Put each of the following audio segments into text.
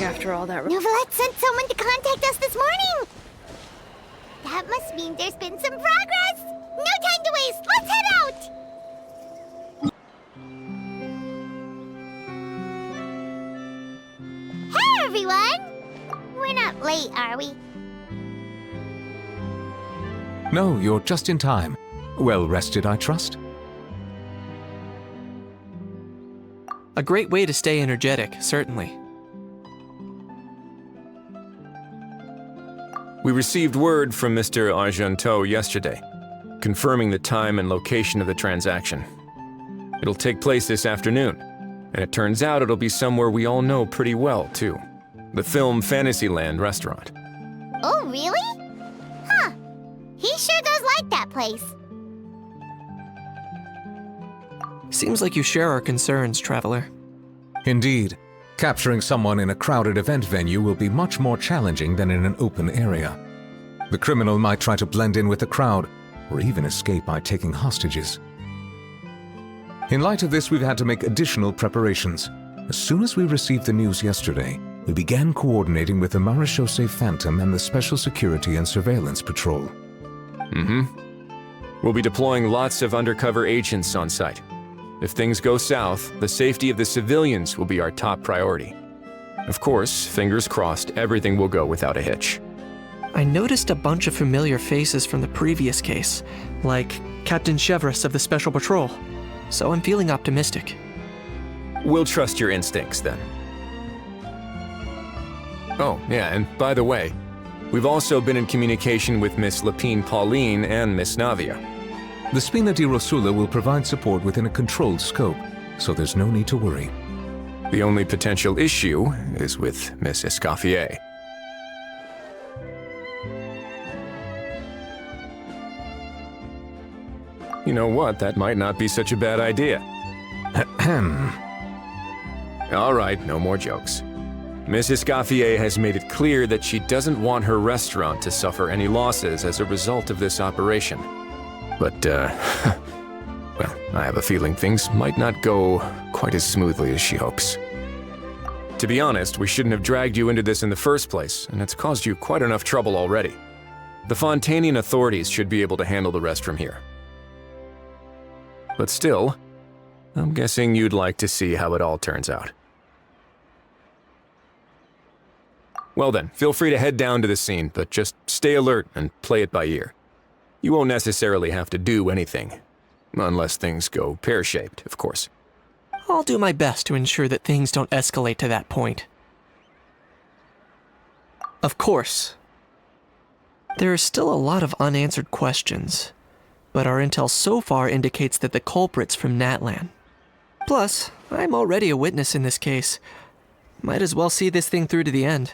after all that. Novelette sent someone to contact us this morning! That must mean there's been some progress! No time to waste! Let's head out! Hey, everyone! We're not late, are we? No, you're just in time. Well rested, I trust? A great way to stay energetic, certainly. We received word from Mr. Argenteau yesterday, confirming the time and location of the transaction. It'll take place this afternoon, and it turns out it'll be somewhere we all know pretty well, too. The Film Fantasyland restaurant. Oh, really? Huh. He sure does like that place. Seems like you share our concerns, Traveler. Indeed. Capturing someone in a crowded event venue will be much more challenging than in an open area. The criminal might try to blend in with the crowd, or even escape by taking hostages. In light of this, we've had to make additional preparations. As soon as we received the news yesterday, we began coordinating with the Marechaussee Phantom and the Special Security and Surveillance Patrol. We'll be deploying lots of undercover agents on site. If things go south, the safety of the civilians will be our top priority. Of course, fingers crossed, everything will go without a hitch. I noticed a bunch of familiar faces from the previous case, like Captain Chevreuse of the Special Patrol, so I'm feeling optimistic. We'll trust your instincts, then. Oh, yeah, and by the way, we've also been in communication with Miss Lapine Pauline and Miss Navia. The Spina di Rosula will provide support within a controlled scope, so there's no need to worry. The only potential issue is with Miss Escoffier. You know what, that might not be such a bad idea. All right, no more jokes. Miss Escoffier has made it clear that she doesn't want her restaurant to suffer any losses as a result of this operation. But, well, I have a feeling things might not go quite as smoothly as she hopes. To be honest, we shouldn't have dragged you into this in the first place, and it's caused you quite enough trouble already. The Fontanian authorities should be able to handle the rest from here. But still, I'm guessing you'd like to see how it all turns out. Well then, feel free to head down to the scene, but just stay alert and play it by ear. You won't necessarily have to do anything, unless things go pear-shaped, of course. I'll do my best to ensure that things don't escalate to that point. Of course. There are still a lot of unanswered questions, but our intel so far indicates that the culprit's from Natlan. Plus, I'm already a witness in this case. Might as well see this thing through to the end.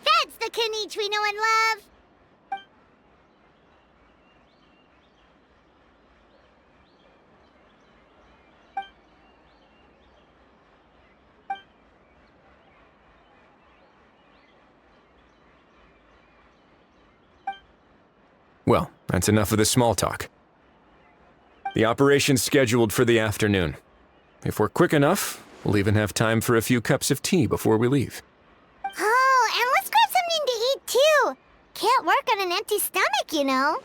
That's the Knight we know and love! Well, that's enough of the small talk. The operation's scheduled for the afternoon. If we're quick enough, we'll even have time for a few cups of tea before we leave. Oh, and let's grab something to eat too! Can't work on an empty stomach, you know.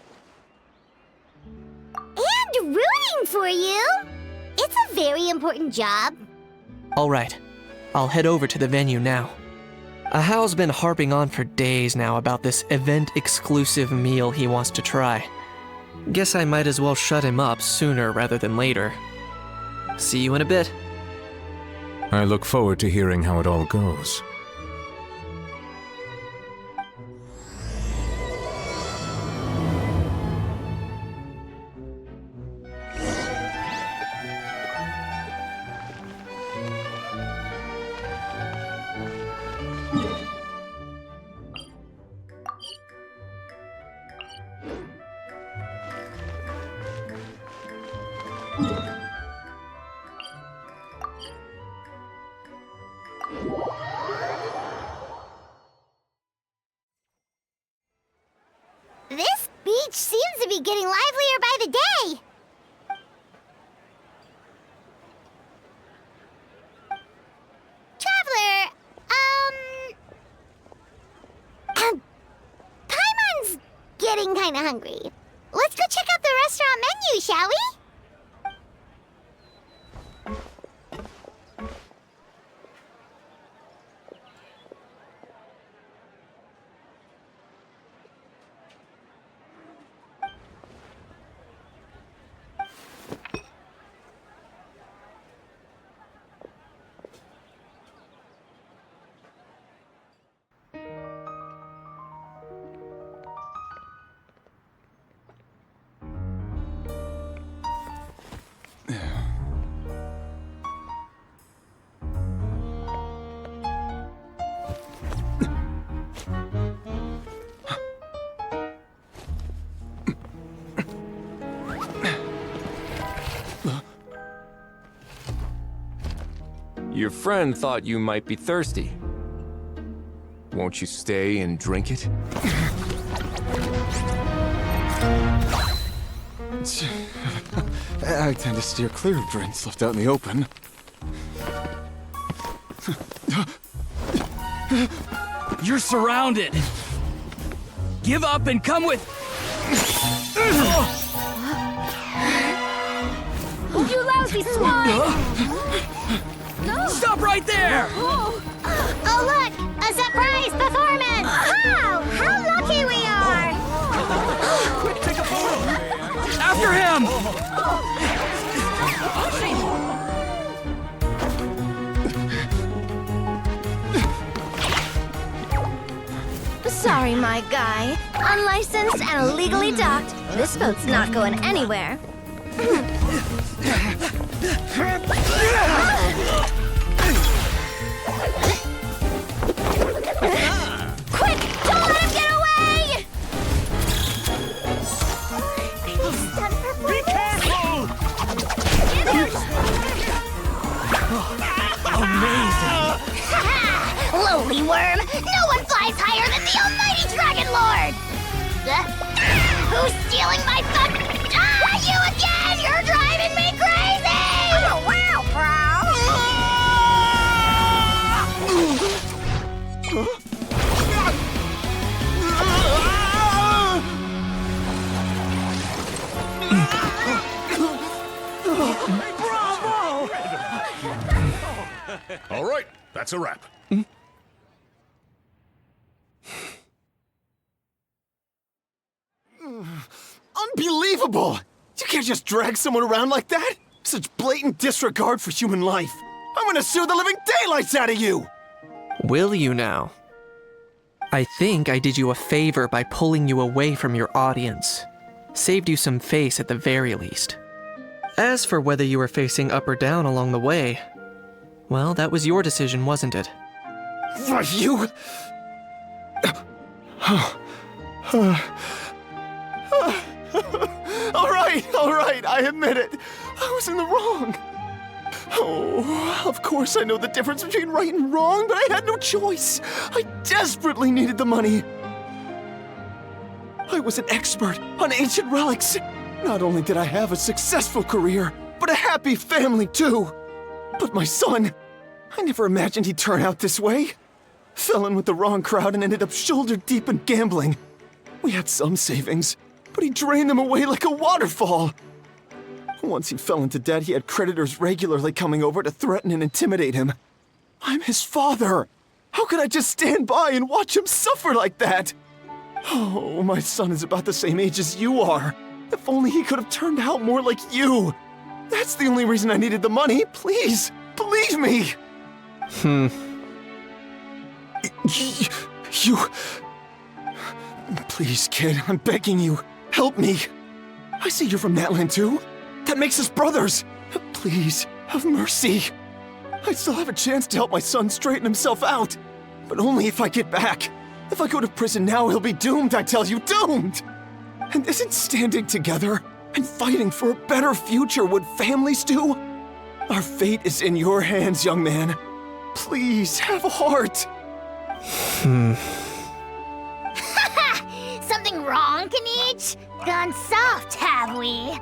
And rooting for you! It's a very important job. All right, I'll head over to the venue now. Ahao's been harping on for days now about this event-exclusive meal he wants to try. Guess I might as well shut him up sooner rather than later. See you in a bit. I look forward to hearing how it all goes. This beach seems to be getting livelier by the day. Traveler, getting kinda hungry. Let's go check out the restaurant menu, shall we? Your friend thought you might be thirsty. Won't you stay and drink it? I tend to steer clear of drinks left out in the open. You're surrounded. Give up and come with. You lousy swine! Stop right there! Oh, look! A surprise performance! Wow! How lucky we are! Quick, take a photo! After him! Sorry, my guy. Unlicensed and illegally docked, this boat's not going anywhere. Quick! Don't let him get away! Be careful! Amazing! Lowly worm! No one flies higher than the almighty Dragon Lord! Who's stealing my fun? Ah, you again! You're driving me crazy! Oh, wow, All right, that's a wrap. Unbelievable! You can't just drag someone around like that! Such blatant disregard for human life! I'm gonna sue the living daylights out of you! Will you now? I think I did you a favor by pulling you away from your audience. Saved you some face at the very least. As for whether you were facing up or down along the way, well, that was your decision, wasn't it? What, you? All right, I admit it. I was in the wrong. Oh, of course I know the difference between right and wrong, but I had no choice. I desperately needed the money. I was an expert on ancient relics. Not only did I have a successful career, but a happy family too. But my son, I never imagined he'd turn out this way. Fell in with the wrong crowd and ended up shoulder deep in gambling. We had some savings, but he drained them away like a waterfall. Once he fell into debt, he had creditors regularly coming over to threaten and intimidate him. I'm his father. How could I just stand by and watch him suffer like that? Oh, my son is about the same age as you are. If only he could have turned out more like you. That's the only reason I needed the money. Please, believe me. You... Please, kid, I'm begging you. Help me. I see you're from Natland too. That makes us brothers. Please, have mercy. I still have a chance to help my son straighten himself out. But only if I get back. If I go to prison now, he'll be doomed, I tell you, doomed! And isn't standing together and fighting for a better future what families do? Our fate is in your hands, young man. Please, have a heart. Something wrong, Kanich? Gone soft, have we?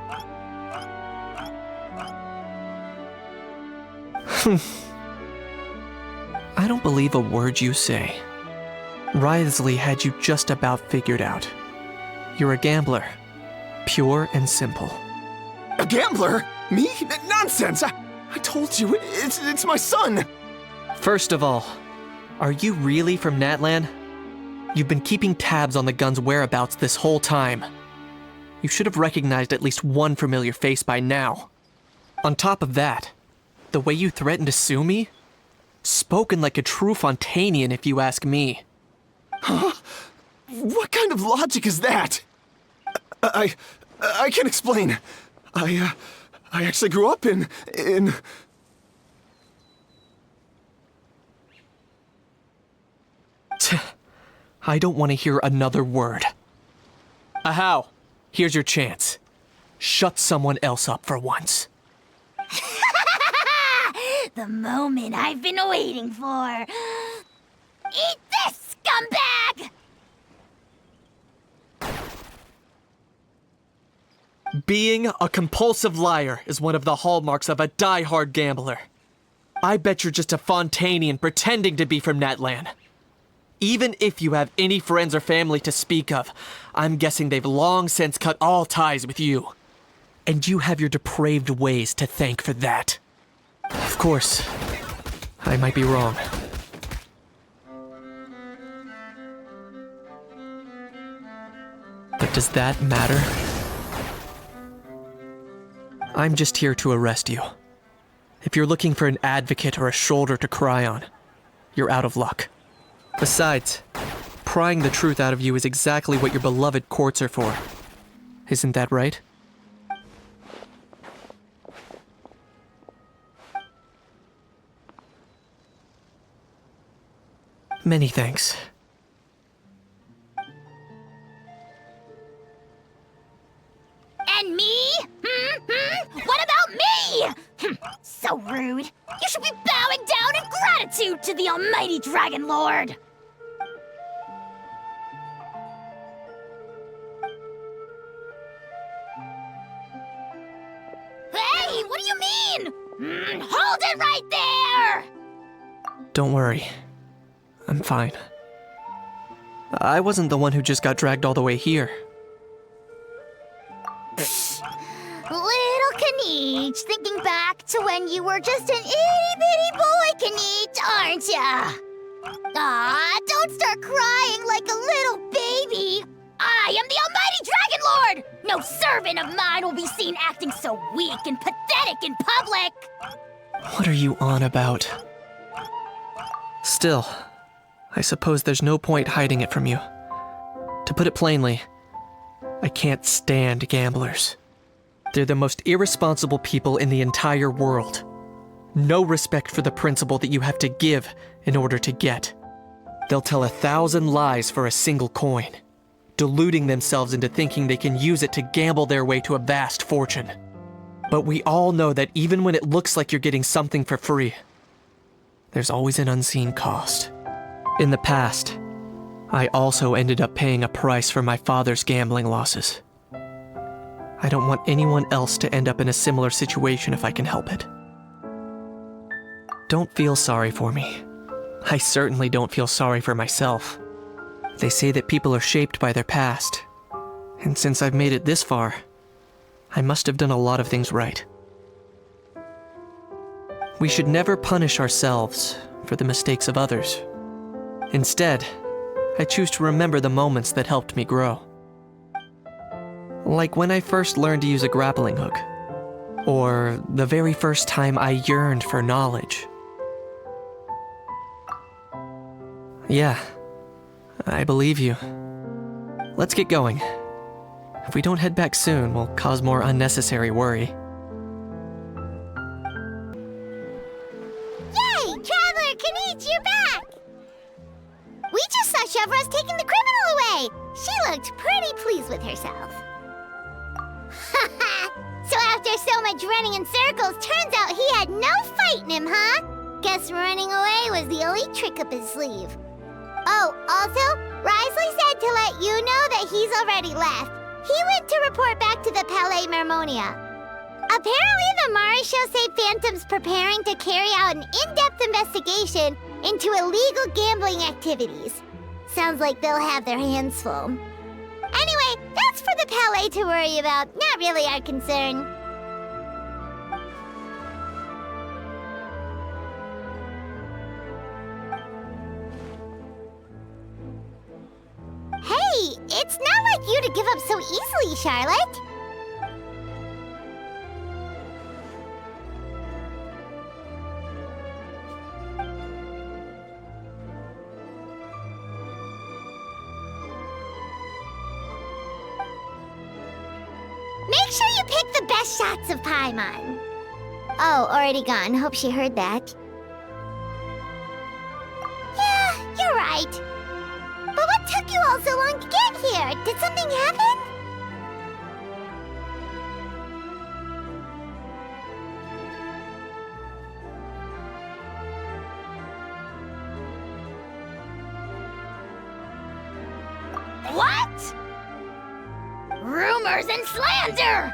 I don't believe a word you say. Wriothesley had you just about figured out. You're a gambler. Pure and simple. A gambler? Me? Nonsense! I told you, it's my son! First of all, are you really from Natlan? You've been keeping tabs on the gun's whereabouts this whole time. You should have recognized at least one familiar face by now. On top of that, the way you threatened to sue me? Spoken like a true Fontanian, if you ask me. Huh? What kind of logic is that? I can explain. I actually grew up in... I don't want to hear another word. Ahau, here's your chance. Shut someone else up for once. The moment I've been waiting for. Eat this, scumbag! Being a compulsive liar is one of the hallmarks of a die-hard gambler. I bet you're just a Fontanian pretending to be from Natlan. Even if you have any friends or family to speak of, I'm guessing they've long since cut all ties with you. And you have your depraved ways to thank for that. Of course, I might be wrong. But does that matter? I'm just here to arrest you. If you're looking for an advocate or a shoulder to cry on, you're out of luck. Besides, prying the truth out of you is exactly what your beloved courts are for. Isn't that right? Many thanks. And me? What about me? So rude. You should be bowing down in gratitude to the almighty Dragon Lord. Hey, what do you mean? Hold it right there! Don't worry. I'm fine. I wasn't the one who just got dragged all the way here. Little Kniech, thinking back to when you were just an itty-bitty boy, Kniech, aren't ya? Aw, don't start crying like a little baby. I am the almighty Dragon Lord! No servant of mine will be seen acting so weak and pathetic in public! What are you on about? Still, I suppose there's no point hiding it from you. To put it plainly, I can't stand gamblers. They're the most irresponsible people in the entire world. No respect for the principle that you have to give in order to get. They'll tell 1,000 lies for a single coin, deluding themselves into thinking they can use it to gamble their way to a vast fortune. But we all know that even when it looks like you're getting something for free, there's always an unseen cost. In the past, I also ended up paying a price for my father's gambling losses. I don't want anyone else to end up in a similar situation if I can help it. Don't feel sorry for me. I certainly don't feel sorry for myself. They say that people are shaped by their past, and since I've made it this far, I must have done a lot of things right. We should never punish ourselves for the mistakes of others. Instead, I choose to remember the moments that helped me grow. Like when I first learned to use a grappling hook, or the very first time I yearned for knowledge. Yeah, I believe you. Let's get going. If we don't head back soon, we'll cause more unnecessary worry. Yay! Traveler Kniech, you're back! We just saw Chevro's taking the criminal away! She looked pretty pleased with herself. So after so much running in circles, turns out he had no fight in him, huh? Guess running away was the only trick up his sleeve. Oh, also, Risley said to let you know that he's already left. He went to report back to the Palais Mermonia. Apparently the Maréchaux say Phantom's preparing to carry out an in-depth investigation into illegal gambling activities. Sounds like they'll have their hands full. Anyway, that's the palais to worry about, not really our concern. Hey, it's not like you to give up so easily, Charlotte. Make sure you pick the best shots of Paimon. Oh, already gone. Hope she heard that. Yeah, you're right. But what took you all so long to get here? Did something happen? What? Rumors and slander!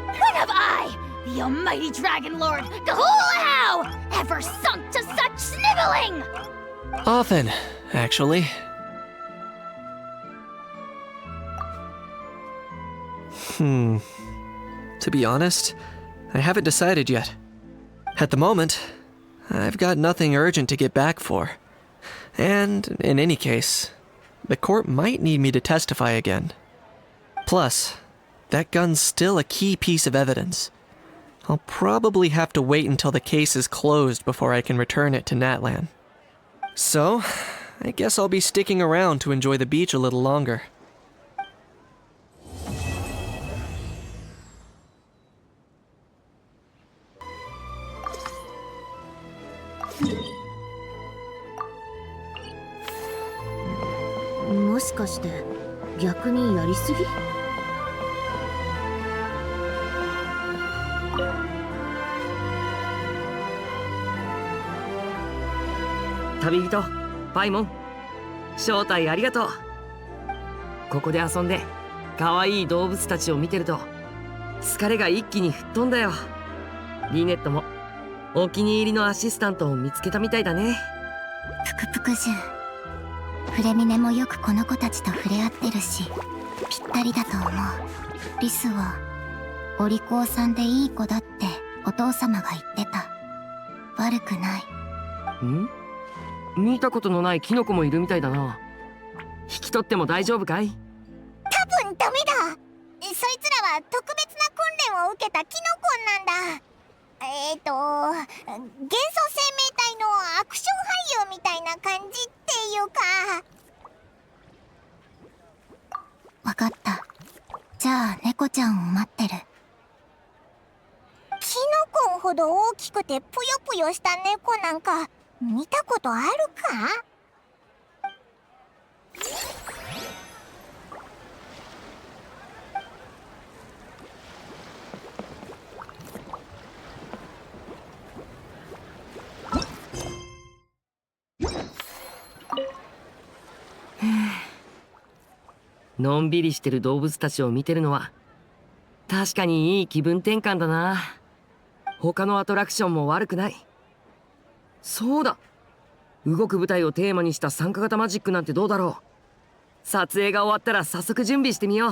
When have I, the almighty Dragon Lord, Kahula, ever sunk to such sniveling? Often, actually. To be honest, I haven't decided yet. At the moment, I've got nothing urgent to get back for. And, in any case, the court might need me to testify again. Plus, that gun's still a key piece of evidence. I'll probably have to wait until the case is closed before I can return it to Natlan. So, I guess I'll be sticking around to enjoy the beach a little longer. "旅人、パイモン、招待ありがとう。ここで遊んで可愛い動物たちを見てると疲れが一気に吹っ飛んだよ。リネットもお気に入りのアシスタントを見つけたみたいだね。ぷくぷくじゅう。フレミネもよくこの子たちと触れ合ってるし、ぴったりだと思う。リスはお利口さんでいい子だってお父様が言ってた。悪くない。ん？見たことのないキノコもいるみたいだな。引き取っても大丈夫かい？多分ダメだ。そいつらは特別な訓練を受けたキノコなんだ。元素生命体のアクション俳優みたいな感じっていうか。わかった。じゃあ猫ちゃんを待ってる。キノコンほど大きくてぷよぷよした猫なんか見たことあるか？のんびりしてる動物たちを見てるのは確かにいい気分転換だな。他のアトラクションも悪くない。そうだ、動く舞台をテーマにした参加型マジックなんてどうだろう。撮影が終わったら早速準備してみよう。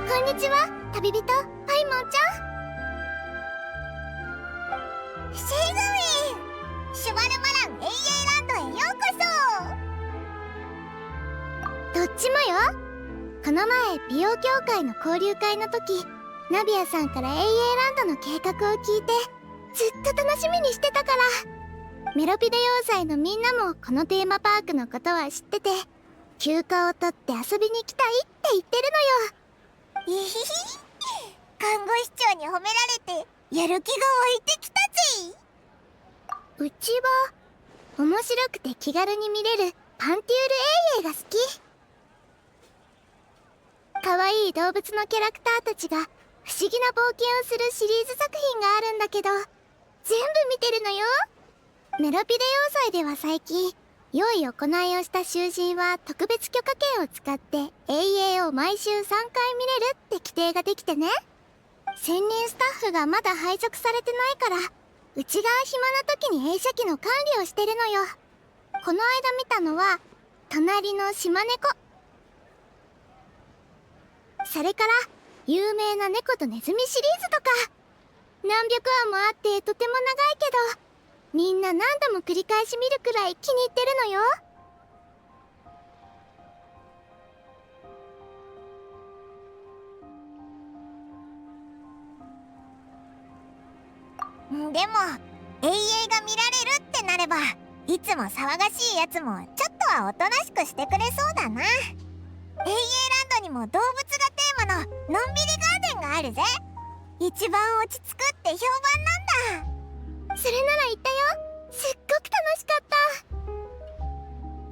こんにちは、旅人パイモンちゃん。シェグウィン、シュバルマラン永遠ランドへようこそ。どっちもよ。この前美容協会の交流会の時、ナビアさんから永遠ランドの計画を聞いてずっと楽しみにしてたから。メロピデ要塞のみんなもこのテーマパークのことは知ってて、休暇を取って遊びに行きたいって言ってるのよ。えひひ、看護師長に褒められてやる気が湧いてきたぜ。うちは面白くて気軽に見れるパンティールエイエイが好き。可愛い動物のキャラクターたちが不思議な冒険をするシリーズ作品があるんだけど、全部見てるのよ。メロピデ要塞では最近良い行いをした囚人は特別許可権を使って永遠を毎週3回見れるって規定ができてね。専任スタッフがまだ配属されてないから、うちが暇な時に映写機の管理をしてるのよ。この間見たのは隣の島猫。それから有名な猫とネズミシリーズとか、何百話もあってとても長いけど、みんな何度も繰り返し見るくらい気に入ってるのよ。でも永遠が見られるってなれば、いつも騒がしいやつもちょっとはおとなしくしてくれそうだな。永遠ランドにも動物がテーマののんびりガーデンがあるぜ。一番落ち着くって評判なんだ。それなら行ったよ。すっごく楽しかっ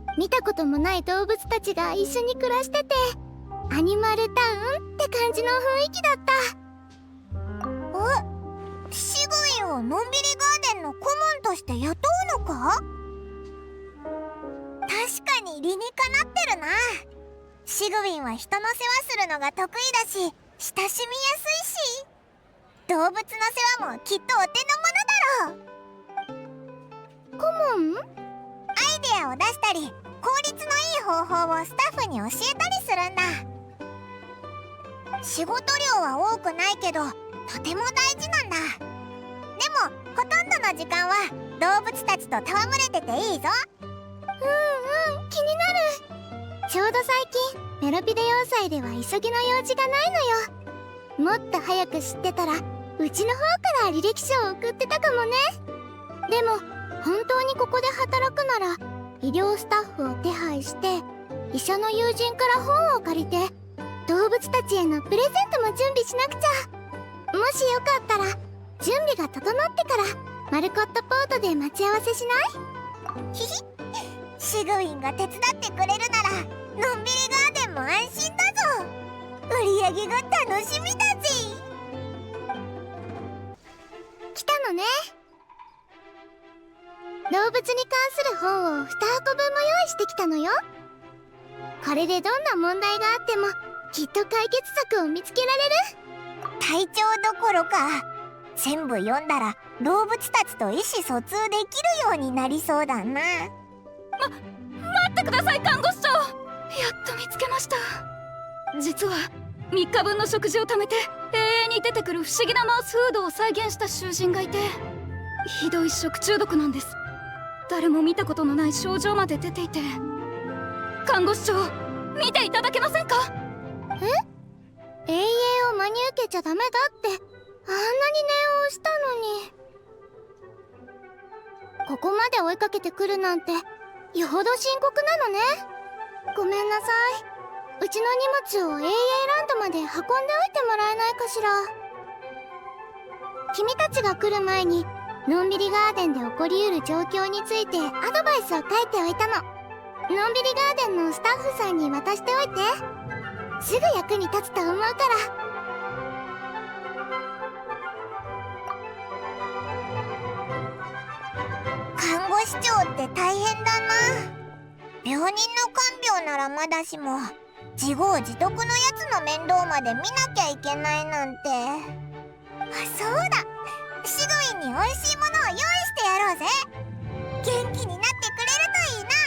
た。見たこともない動物たちが一緒に暮らしてて、アニマルタウンって感じの雰囲気だった。シグウィンをのんびりガーデンの顧問として雇うのか？確かに理にかなってるな。シグウィンは人の世話するのが得意だし、親しみやすいし、動物の世話もきっとお手の物だろう。顧問？アイデアを出したり、効率のいい方法をスタッフに教えたりするんだ。仕事量は多くないけどとても大事なんだ。でもほとんどの時間は動物たちと戯れてていいぞ。気になる。ちょうど最近メロピデ要塞では急ぎの用事がないのよ。もっと早く知ってたらうちの方から履歴書を送ってたかもね。でも本当にここで働くなら医療スタッフを手配して、医者の友人から本を借りて動物たちへのプレゼントも準備しなくちゃ。もしよかったら準備が整ってからマルコットポートで待ち合わせしない？ひひ、シグウィンが手伝ってくれるならのんびりガーデンも安心だぞ。売り上げが楽しみだぜ。来たのね。動物に関する本を2箱分も用意してきたのよ。これでどんな問題があってもきっと解決策を見つけられる。体調どころか全部読んだら動物たちと意思疎通できるようになりそうだな。待ってください、看護師長。やっと見つけました。実は3日分の食事を貯めて永遠に出てくる不思議なマウスフードを再現した囚人がいて、ひどい食中毒なんです。誰も見たことのない症状まで出ていて、看護師長見ていただけませんか？永遠を真に受けちゃダメだってあんなに念をしたのに、ここまで追いかけてくるなんてよほど深刻なのね。ごめんなさい。うちの荷物を永遠ランドまで運んでおいてもらえないかしら。君たちが来る前にのんびりガーデンで起こりうる状況についてアドバイスを書いておいたの。のんびりガーデンのスタッフさんに渡しておいて。すぐ役に立つと思うから。看護師長って大変だな。病人の看病ならまだしも、自業自得のやつの面倒まで見なきゃいけないなんて。そうだ、シグウィンに美味しいものを用意してやろうぜ。元気になってくれるといいな。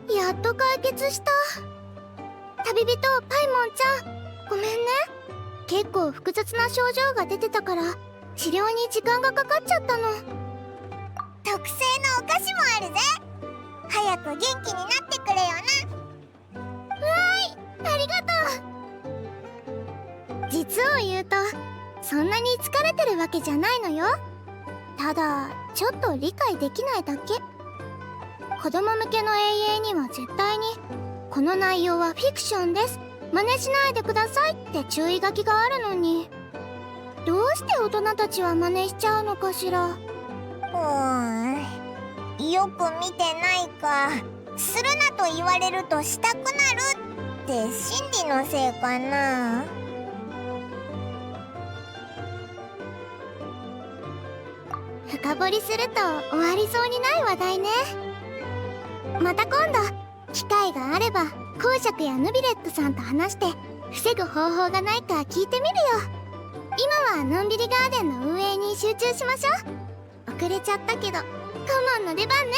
やっと解決した。旅人パイモンちゃん、ごめんね。結構複雑な症状が出てたから治療に時間がかかっちゃったの。特製のお菓子もあるぜ。早く元気になってくれよな。ありがとう。実を言うとそんなに疲れてるわけじゃないのよ。ただちょっと理解できないだけ。子供向けの永遠には絶対にこの内容はフィクションですっ真似しないでくださいって注意書きがあるのに、どうして大人たちは真似しちゃうのかしら。よく見てないか。するなと言われるとしたくなるって心理のせいかな。深掘りすると終わりそうにない話題ね。また今度機会があれば公爵やヌビレットさんと話して防ぐ方法がないか聞いてみるよ。今はのんびりガーデンの運営に集中しましょう。遅れちゃったけど、カモンの出番ね。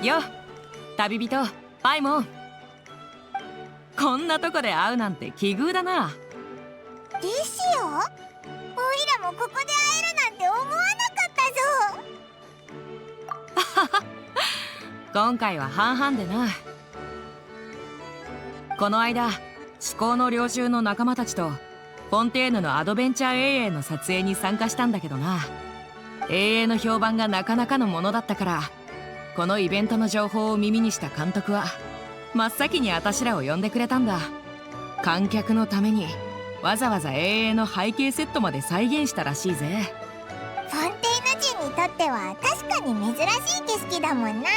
よ、旅人パイモン。こんなとこで会うなんて奇遇だな。ですよ。おいらもここで会えるなんて思わなかったぞ。今回は半々でな。この間至高の領袖の仲間たちとフォンテーヌのアドベンチャー永遠の撮影に参加したんだけどな。永遠の評判がなかなかのものだったから、このイベントの情報を耳にした監督は真っ先にあたしらを呼んでくれたんだ。観客のためにわざわざ永遠の背景セットまで再現したらしいぜ。フォンテーヌ人にとっては確かに珍しい景色だもんな。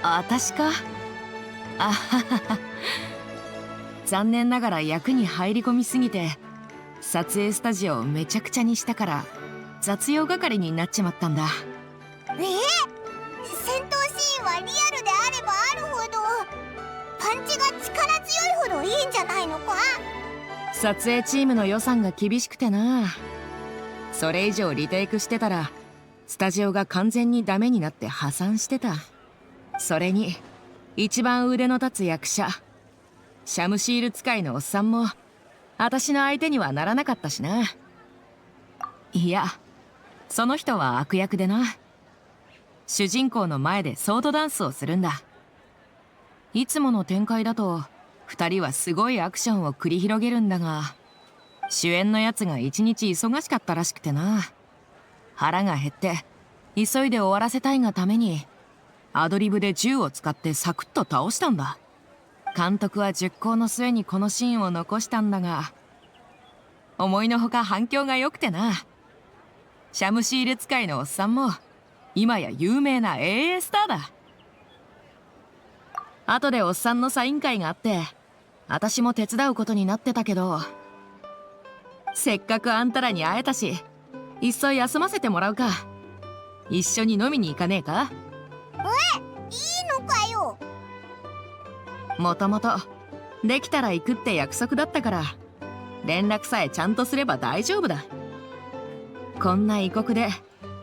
私か。あははは。残念ながら役に入り込みすぎて撮影スタジオをめちゃくちゃにしたから雑用係になっちまったんだ。戦闘シーンはリアルであればあるほどパンチが力強いほどいいんじゃないのか。撮影チームの予算が厳しくてな。それ以上リテイクしてたらスタジオが完全にダメになって破産してた。それに一番腕の立つ役者シャムシール使いのおっさんも私の相手にはならなかったしな。いや、その人は悪役でな。主人公の前でソードダンスをするんだ。いつもの展開だと2人はすごいアクションを繰り広げるんだが、主演のやつが一日忙しかったらしくてな。腹が減って急いで終わらせたいがためにアドリブで銃を使ってサクッと倒したんだ。監督は熟考の末にこのシーンを残したんだが、思いのほか反響が良くてな。シャムシール使いのおっさんも今や有名な AA スターだ。後でおっさんのサイン会があって私も手伝うことになってたけど、せっかくあんたらに会えたしいっそ休ませてもらうか。一緒に飲みに行かねえか。いいのかよ。もともとできたら行くって約束だったから連絡さえちゃんとすれば大丈夫だ。こんな異国で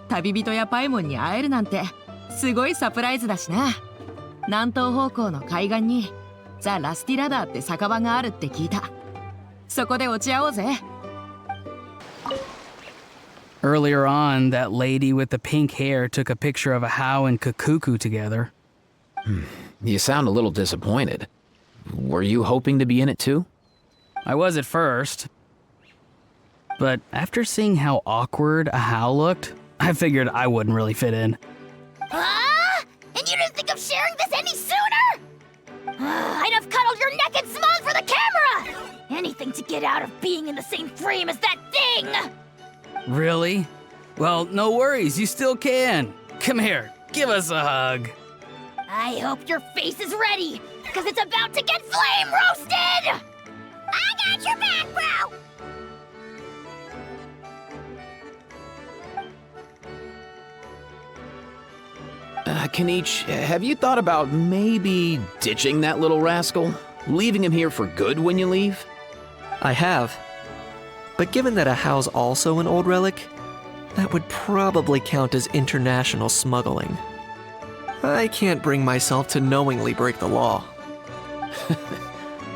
旅人やパイモンに会えるなんてすごいサプライズだしな。南東方向の海岸にザ・ラスティラダーって酒場があるって聞いた。そこで落ち合おうぜ。Earlier on, that lady with the pink hair took a picture of a Hao and Kakuku together. You sound a little disappointed. Were you hoping to be in it too? I was at first. But after seeing how awkward a Hao looked, I figured I wouldn't really fit in. And you didn't think of sharing this any sooner? I'd have cuddled your neck and smiled for the camera! Anything to get out of being in the same frame as that thing! Really? Well, no worries, you still can. Come here, give us a hug. I hope your face is ready, because it's about to get flame roasted! I got your back, bro! Kenichi, have you thought about maybe ditching that little rascal? Leaving him here for good when you leave? I have. But given that a Hao's also an old relic, that would probably count as international smuggling. I can't bring myself to knowingly break the law.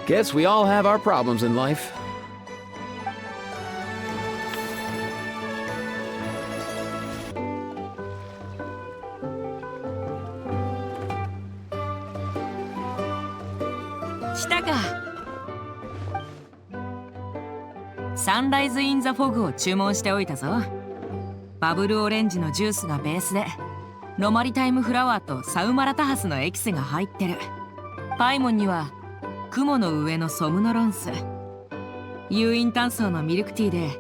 Guess we all have our problems in life.サンライズ・イン・ザ・フォグを注文しておいたぞ。バブルオレンジのジュースがベースで、ロマリタイムフラワーとサウマラタハスのエキスが入ってる。パイモンには雲の上のソムノロンス、有印炭素のミルクティーで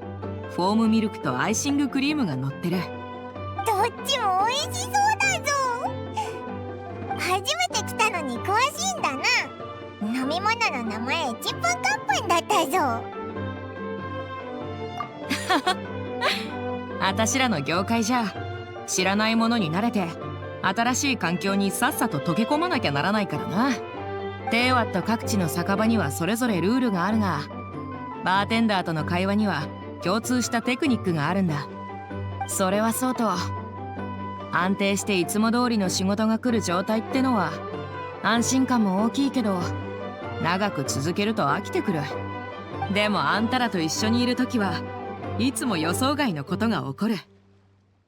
フォームミルクとアイシングクリームが乗ってる。どっちも美味しそうだぞ。初めて来たのに詳しいんだな。飲み物の名前チップンカップンだったぞ。あたしらの業界じゃ知らないものに慣れて新しい環境にさっさと溶け込まなきゃならないからな。テーワット各地の酒場にはそれぞれルールがあるが、バーテンダーとの会話には共通したテクニックがあるんだ。それはそうと、安定していつも通りの仕事が来る状態ってのは安心感も大きいけど、長く続けると飽きてくる。でもあんたらと一緒にいる時はいつも予想外のことが起こる。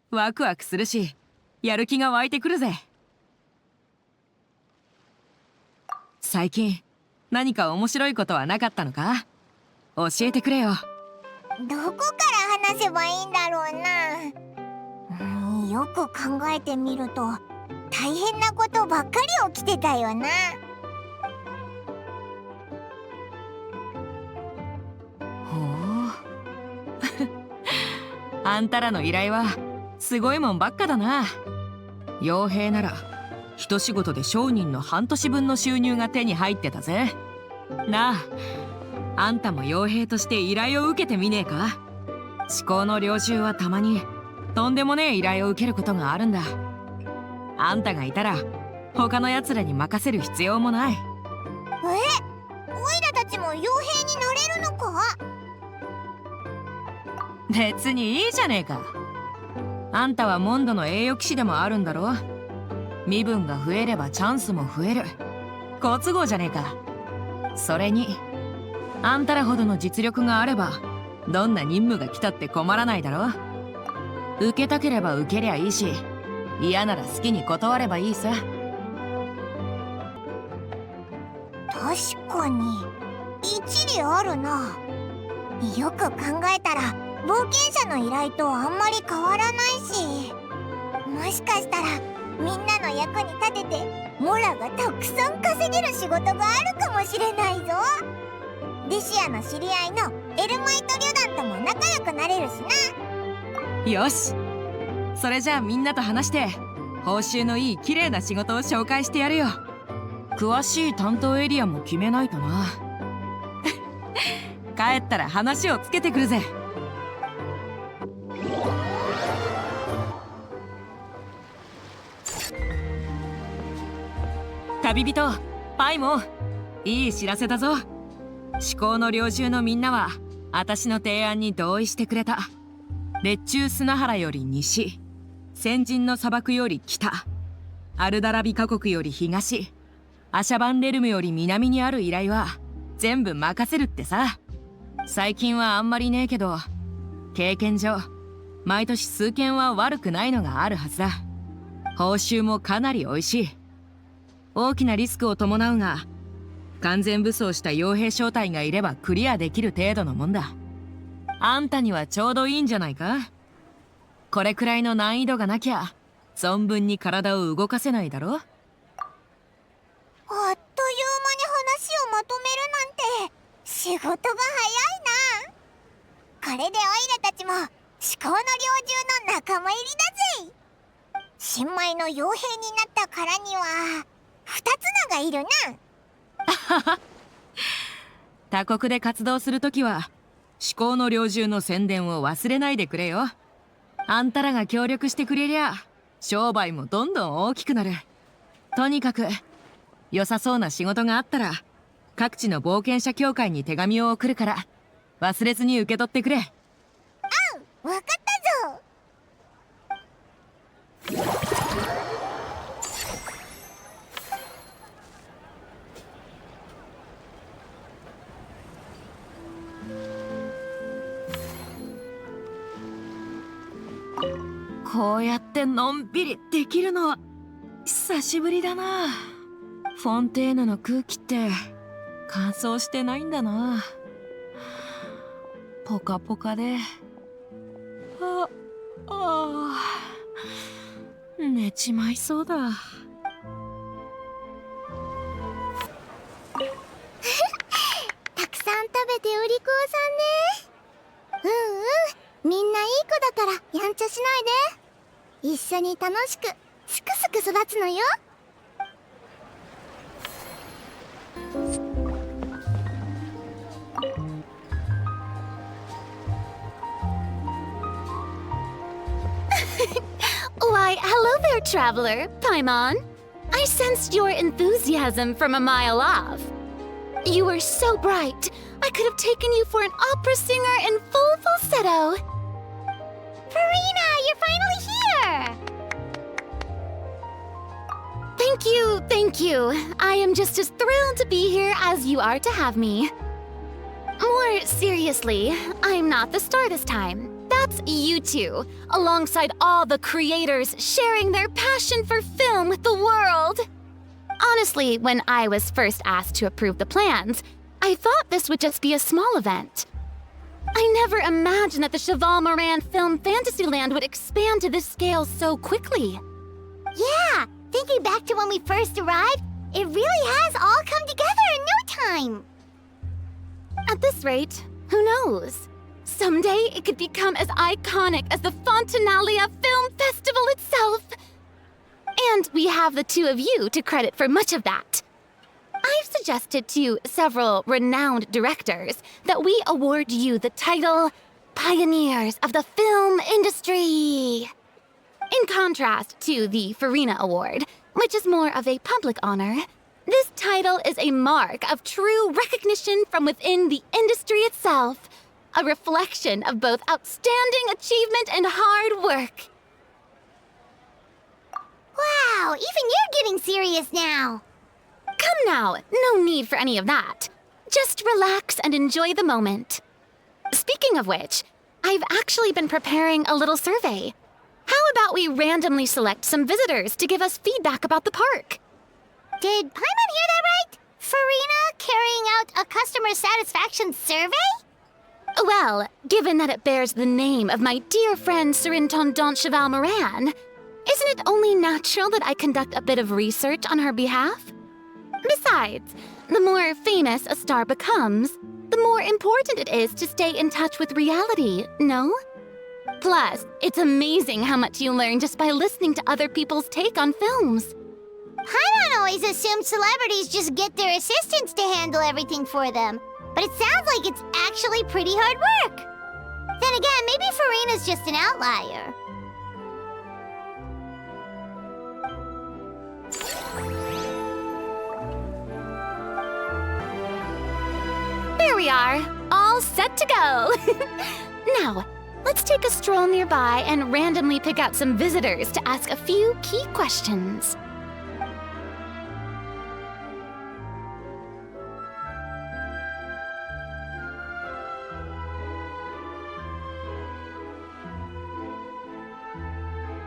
ワクワクするし、やる気が湧いてくるぜ。最近何か面白いことはなかったのか？教えてくれよ。どこから話せばいいんだろうな。よく考えてみると大変なことばっかり起きてたよな。ほうあんたらの依頼はすごいもんばっかだな。傭兵なら一仕事で商人の半年分の収入が手に入ってたぜ。なあ、あんたも傭兵として依頼を受けてみねえか？至高の領袖はたまにとんでもねえ依頼を受けることがあるんだ。あんたがいたら他のやつらに任せる必要もない。オイラたちも傭兵になれるのか？別にいいじゃねえか。あんたはモンドの栄誉騎士でもあるんだろ。身分が増えればチャンスも増える。好都合じゃねえか。それにあんたらほどの実力があればどんな任務が来たって困らないだろ。受けたければ受けりゃいいし、嫌なら好きに断ればいいさ。確かに一理あるな。よく考えたら冒険者の依頼とあんまり変わらないし、もしかしたらみんなの役に立ててモラがたくさん稼げる仕事があるかもしれないぞ。デシアの知り合いのエルマイト旅団とも仲良くなれるしな。よし、それじゃあみんなと話して報酬のいい綺麗な仕事を紹介してやるよ。詳しい担当エリアも決めないとな。帰ったら話をつけてくるぜ。旅人パイモン、いい知らせだぞ。至高の領袖のみんなは私の提案に同意してくれた。列中砂原より西、先人の砂漠より北、アルダラビカ国より東、アシャバンレルムより南にある依頼は全部任せるってさ。最近はあんまりねえけど、経験上毎年数件は悪くないのがあるはずだ。報酬もかなり美味しい。大きなリスクを伴うが、完全武装した傭兵小隊がいればクリアできる程度のもんだ。あんたにはちょうどいいんじゃないか？これくらいの難易度がなきゃ存分に体を動かせないだろ。あっという間に話をまとめるなんて仕事が早いな。これでオイラたちも至高の猟銃の仲間入りだぜ。新米の傭兵になったからには二つのがいるな。他国で活動するときは至高の猟銃の宣伝を忘れないでくれよ。あんたらが協力してくれりゃ商売もどんどん大きくなる。とにかく良さそうな仕事があったら各地の冒険者協会に手紙を送るから忘れずに受け取ってくれ。わかったぞ。こうやってのんびりできるのは久しぶりだな。フォンテーヌの空気って乾燥してないんだな。ポカポカで、寝ちまいそうだ。たくさん食べてお利口さんね。みんないい子だからやんちゃしないで。一緒に楽しくすくすく育つのよ。Why, hello there, traveler, Paimon. I sensed your enthusiasm from a mile off. You were so bright, I could have taken you for an opera singer in full falsetto. Farina, you're finally here! Thank you. I am just as thrilled to be here as you are to have me. More seriously, I'm not the star this time. That's you two, alongside all the creators sharing their passion for film with the world. Honestly, when I was first asked to approve the plans, I thought this would just be a small event. I never imagined that the Cheval Moran Film Fantasyland would expand to this scale so quickly. Yeah, thinking back to when we first arrived, it really has all come together in no time. At this rate, who knows? Someday it could become as iconic as the Fontanalia Film Festival itself. And we have the two of you to credit for much of that. I've suggested to several renowned directors that we award you the title Pioneers of the Film Industry. In contrast to the Farina Award, which is more of a public honor, this title is a mark of true recognition from within the industry itself, a reflection of both outstanding achievement and hard work. Wow, even you're getting serious now. Come now, no need for any of that. Just relax and enjoy the moment. Speaking of which, I've actually been preparing a little survey. How about we randomly select some visitors to give us feedback about the park? Did Paimon hear that right? Farina carrying out a customer satisfaction survey? Well, given that it bears the name of my dear friend Surintendant Cheval Moran, isn't it only natural that I conduct a bit of research on her behalf? Besides, the more famous a star becomes, the more important it is to stay in touch with reality, no? Plus, it's amazing how much you learn just by listening to other people's take on films. Paimon always assumed celebrities just get their assistants to handle everything for them. But it sounds like it's actually pretty hard work. Then again, maybe Farina's just an outlier. There we are, all set to go. Now, let's take a stroll nearby and randomly pick out some visitors to ask a few key questions.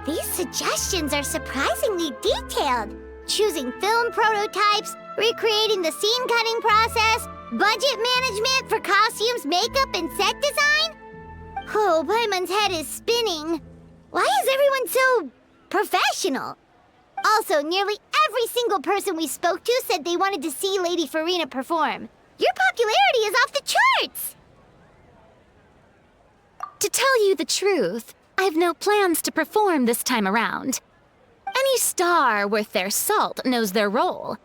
These suggestions are surprisingly detailed. Choosing film prototypes, recreating the scene cutting process, budget management for costumes, makeup, and set design? Oh, Paimon's head is spinning. Why is everyone so professional? Also, nearly every single person we spoke to said they wanted to see Lady Farina perform. Your popularity is off the charts! To tell you the truth, I've no plans to perform this time around. Any star worth their salt knows their role.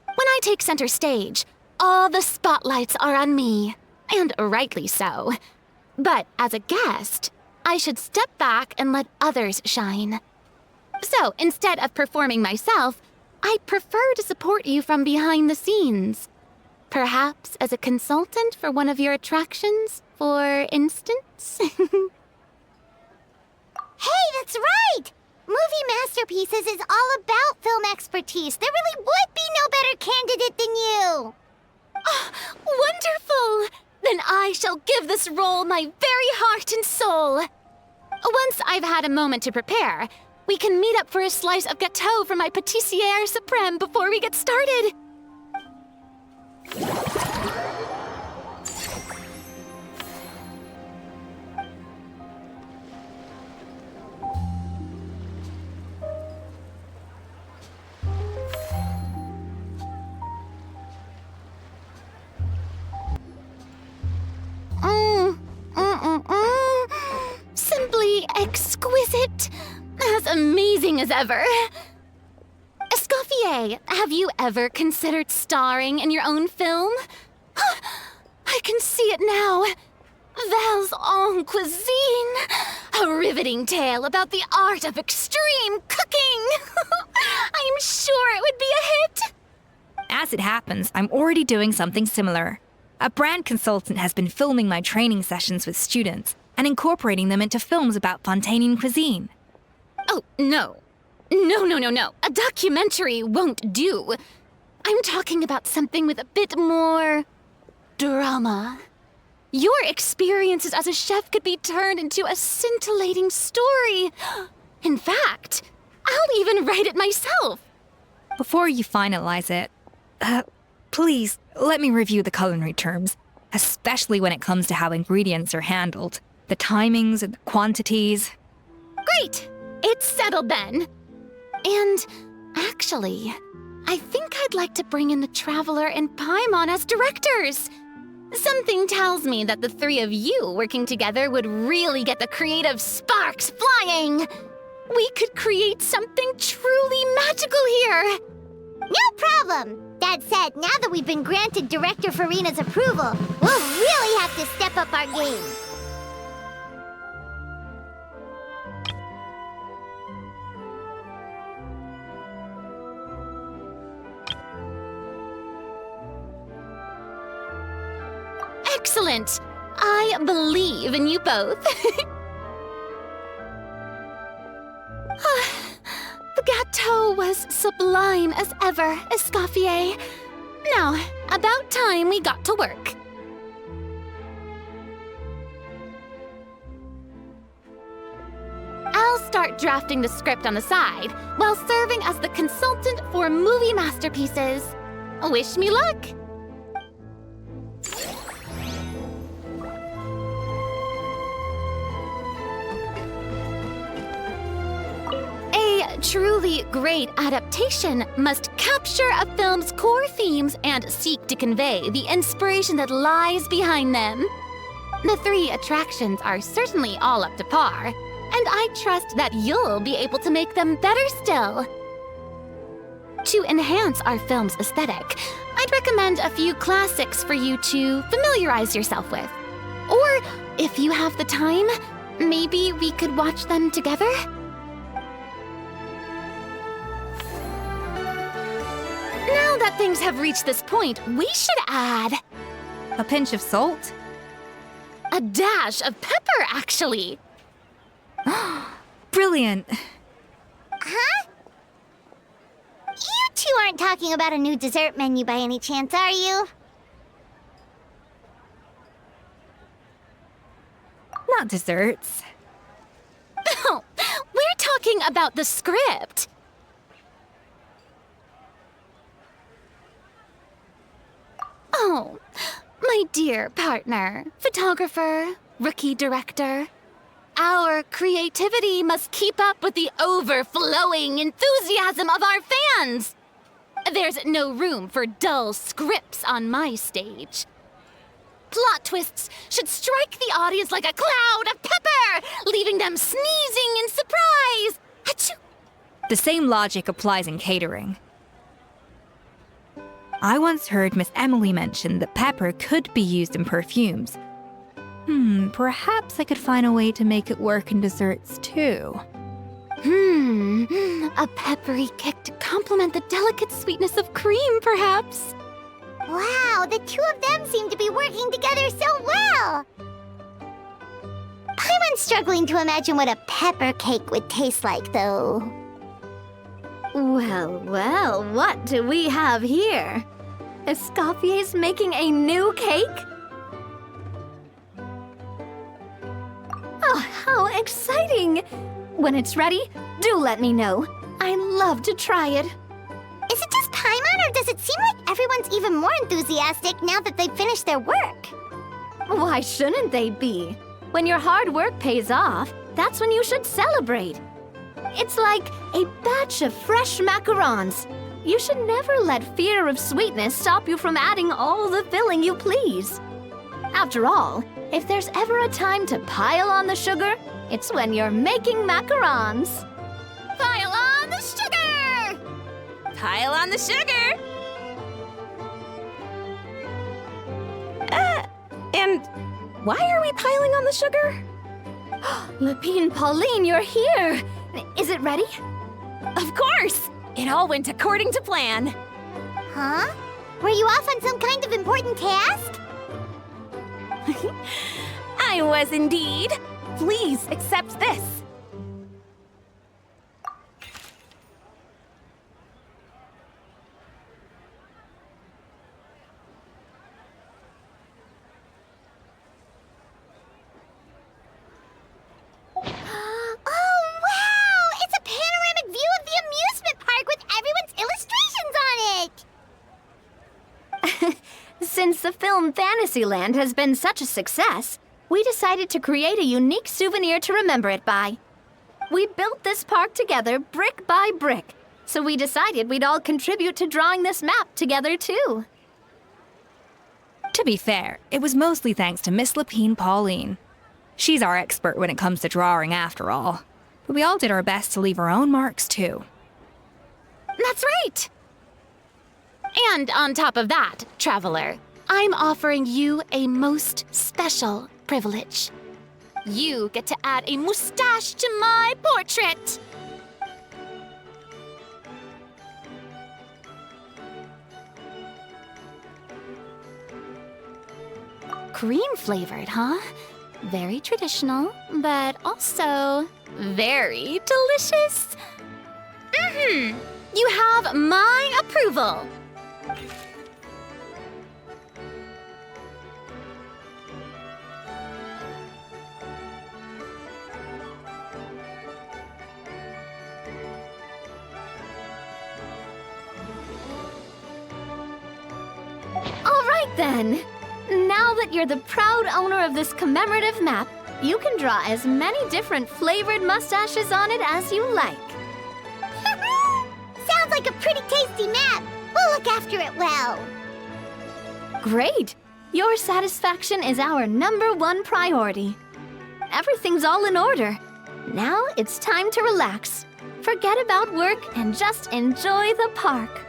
When I take center stage, all the spotlights are on me, and rightly so. But as a guest, I should step back and let others shine. So instead of performing myself, I prefer to support you from behind the scenes. Perhaps as a consultant for one of your attractions, for instance? Hey, that's right! Movie Masterpieces is all about film expertise. There really would be no better candidate than you! Oh, wonderful! Then I shall give this role my very heart and soul. Once I've had a moment to prepare, we can meet up for a slice of gâteau from my pâtissière suprême before we get started. Simply exquisite. As amazing as ever. Escoffier, have you ever considered starring in your own film? I can see it now. Val's en cuisine. A riveting tale about the art of extreme cooking. I'm sure it would be a hit. As it happens, I'm already doing something similar. A brand consultant has been filming my training sessions with students and incorporating them into films about Fontanian cuisine. Oh, no. No. A documentary won't do. I'm talking about something with a bit more drama. Your experiences as a chef could be turned into a scintillating story. In fact, I'll even write it myself. Before you finalize it, please let me review the culinary terms, especially when it comes to how ingredients are handled, the timings and the quantities. Great! It's settled then. And actually, I think I'd like to bring in the Traveler and Paimon as directors. Something tells me that the three of you working together would really get the creative sparks flying. We could create something truly magical here. No problem. That said, now that we've been granted Director Farina's approval, we'll really have to step up our game. Excellent! I believe in you both. The gâteau was sublime as ever, Escoffier. Now, about time we got to work. I'll start drafting the script on the side while serving as the consultant for movie masterpieces. Wish me luck! Truly great adaptation must capture a film's core themes and seek to convey the inspiration that lies behind them. The three attractions are certainly all up to par, and I trust that you'll be able to make them better still. To enhance our film's aesthetic, I'd recommend a few classics for you to familiarize yourself with. Or, if you have the time, maybe we could watch them together? Now that things have reached this point, we should add... A pinch of salt? A dash of pepper, actually. Brilliant. Huh? You two aren't talking about a new dessert menu by any chance, are you? Not desserts. Oh, we're talking about the script. Oh, my dear partner, photographer, rookie director. Our creativity must keep up with the overflowing enthusiasm of our fans. There's no room for dull scripts on my stage. Plot twists should strike the audience like a cloud of pepper, leaving them sneezing in surprise. Achoo! The same logic applies in catering. I once heard Miss Emily mention that pepper could be used in perfumes. Perhaps I could find a way to make it work in desserts too. A peppery kick to complement the delicate sweetness of cream, perhaps. Wow, the two of them seem to be working together so well. I'm struggling to imagine what a pepper cake would taste like, though. Well, what do we have here? Escoffier's making a new cake? Oh, how exciting! When it's ready, do let me know. I love to try it. Is it just Paimon, or does it seem like everyone's even more enthusiastic now that they've finished their work? Why shouldn't they be? When your hard work pays off, that's when you should celebrate. It's like a batch of fresh macarons. You should never let fear of sweetness stop you from adding all the filling you please. After all, if there's ever a time to pile on the sugar, it's when you're making macarons. Pile on the sugar! Pile on the sugar! And why are we piling on the sugar? Lepine Pauline, you're here! Is it ready? Of course! It all went according to plan. Huh? Were you off on some kind of important task? I was indeed. Please accept this. Since the film Fantasyland has been such a success, we decided to create a unique souvenir to remember it by. We built this park together brick by brick, so we decided we'd all contribute to drawing this map together too. To be fair, it was mostly thanks to Miss Lepine Pauline. She's our expert when it comes to drawing after all. But we all did our best to leave our own marks too. That's right! And on top of that, Traveler, I'm offering you a most special privilege. You get to add a mustache to my portrait! Cream-flavored, huh? Very traditional, but also very delicious. You have my approval. All right then. Now that you're the proud owner of this commemorative map, you can draw as many different flavored mustaches on it as you like. Sounds like a pretty tasty map. We'll look after it well. Great! Your satisfaction is our #1 priority. Everything's all in order. Now it's time to relax. Forget about work and just enjoy the park.